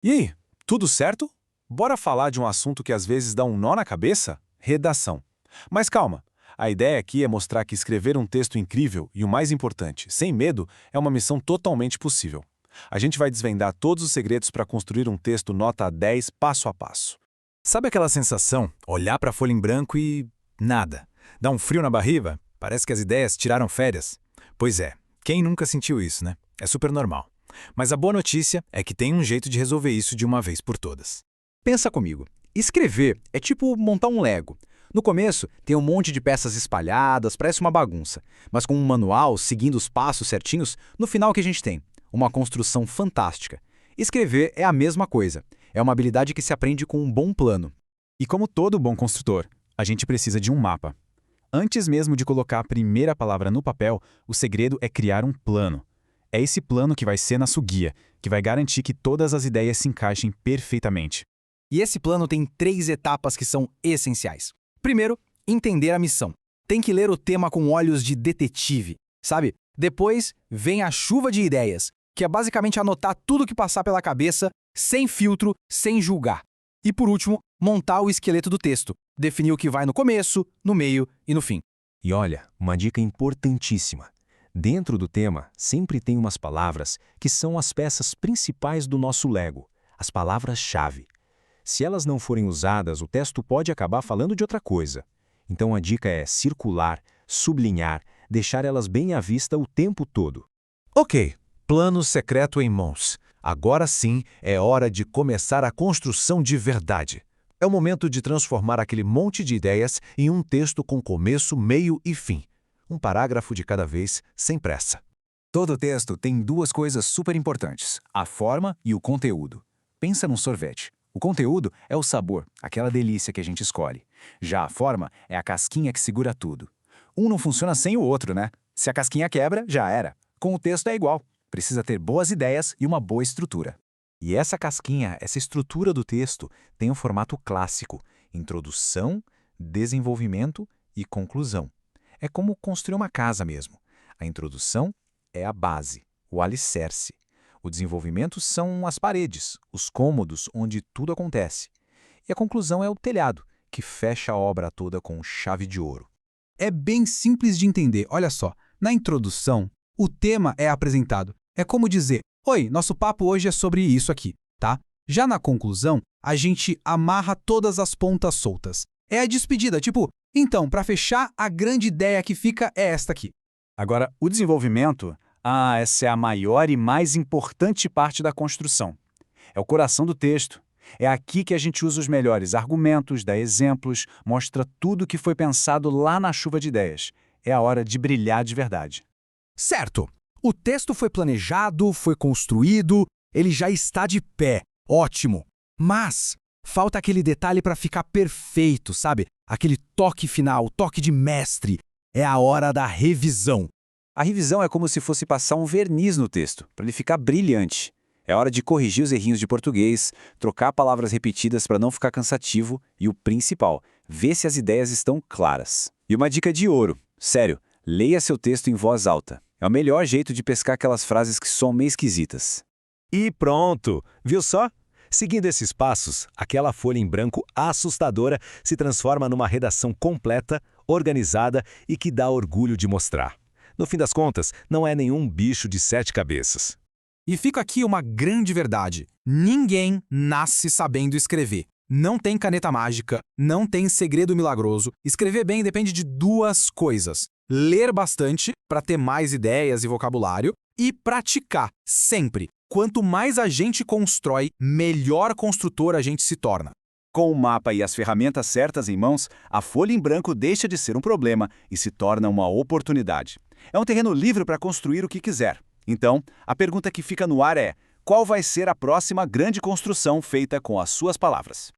E aí, tudo certo? Bora falar de um assunto que às vezes dá um nó na cabeça? Redação. Mas calma, a ideia aqui é mostrar que escrever um texto incrível e, o mais importante, sem medo, é uma missão totalmente possível. A gente vai desvendar todos os segredos para construir um texto nota 10 passo a passo. Sabe aquela sensação? Olhar para a folha em branco e... nada. Dá um frio na barriga? Parece que as ideias tiraram férias. Pois é, quem nunca sentiu isso, né? É super normal. Mas a boa notícia é que tem um jeito de resolver isso de uma vez por todas. Pensa comigo. Escrever é tipo montar um Lego. No começo, tem um monte de peças espalhadas, parece uma bagunça. Mas com um manual, seguindo os passos certinhos, no final o que a gente tem? Uma construção fantástica. Escrever é a mesma coisa. É uma habilidade que se aprende com um bom plano. E como todo bom construtor, a gente precisa de um mapa. Antes mesmo de colocar a primeira palavra no papel, o segredo é criar um plano. É esse plano que vai ser nosso guia, que vai garantir que todas as ideias se encaixem perfeitamente. E esse plano tem 3 etapas que são essenciais. Primeiro, entender a missão. Tem que ler o tema com olhos de detetive, sabe? Depois, vem a chuva de ideias, que é basicamente anotar tudo que passar pela cabeça, sem filtro, sem julgar. E por último, montar o esqueleto do texto, definir o que vai no começo, no meio e no fim. E olha, uma dica importantíssima. Dentro do tema, sempre tem umas palavras que são as peças principais do nosso Lego, as palavras-chave. Se elas não forem usadas, o texto pode acabar falando de outra coisa. Então a dica é circular, sublinhar, deixar elas bem à vista o tempo todo. Ok, plano secreto em mãos. Agora sim é hora de começar a construção de verdade. É o momento de transformar aquele monte de ideias em um texto com começo, meio e fim. Um parágrafo de cada vez, sem pressa. Todo texto tem 2 coisas super importantes, a forma e o conteúdo. Pensa num sorvete. O conteúdo é o sabor, aquela delícia que a gente escolhe. Já a forma é a casquinha que segura tudo. Um não funciona sem o outro, né? Se a casquinha quebra, já era. Com o texto é igual. Precisa ter boas ideias e uma boa estrutura. E essa casquinha, essa estrutura do texto, tem um formato clássico: introdução, desenvolvimento e conclusão. É como construir uma casa mesmo. A introdução é a base, o alicerce. O desenvolvimento são as paredes, os cômodos onde tudo acontece. E a conclusão é o telhado, que fecha a obra toda com chave de ouro. É bem simples de entender, olha só. Na introdução, o tema é apresentado. É como dizer, oi, nosso papo hoje é sobre isso aqui, tá? Já na conclusão, a gente amarra todas as pontas soltas. É a despedida, tipo, então, para fechar, a grande ideia que fica é esta aqui. Agora, o desenvolvimento, essa é a maior e mais importante parte da construção. É o coração do texto. É aqui que a gente usa os melhores argumentos, dá exemplos, mostra tudo que foi pensado lá na chuva de ideias. É a hora de brilhar de verdade. Certo. O texto foi planejado, foi construído, ele já está de pé. Ótimo. Mas falta aquele detalhe para ficar perfeito, sabe? Aquele toque final, toque de mestre. É a hora da revisão. A revisão é como se fosse passar um verniz no texto, para ele ficar brilhante. É hora de corrigir os errinhos de português, trocar palavras repetidas para não ficar cansativo e o principal, ver se as ideias estão claras. E uma dica de ouro, sério, leia seu texto em voz alta. É o melhor jeito de pescar aquelas frases que soam meio esquisitas. E pronto! Viu só? Seguindo esses passos, aquela folha em branco assustadora se transforma numa redação completa, organizada e que dá orgulho de mostrar. No fim das contas, não é nenhum bicho de 7 cabeças. E fica aqui uma grande verdade. Ninguém nasce sabendo escrever. Não tem caneta mágica, não tem segredo milagroso. Escrever bem depende de 2 coisas. Ler bastante, para ter mais ideias e vocabulário, e praticar, sempre. Quanto mais a gente constrói, melhor construtor a gente se torna. Com o mapa e as ferramentas certas em mãos, a folha em branco deixa de ser um problema e se torna uma oportunidade. É um terreno livre para construir o que quiser. Então, a pergunta que fica no ar é: qual vai ser a próxima grande construção feita com as suas palavras?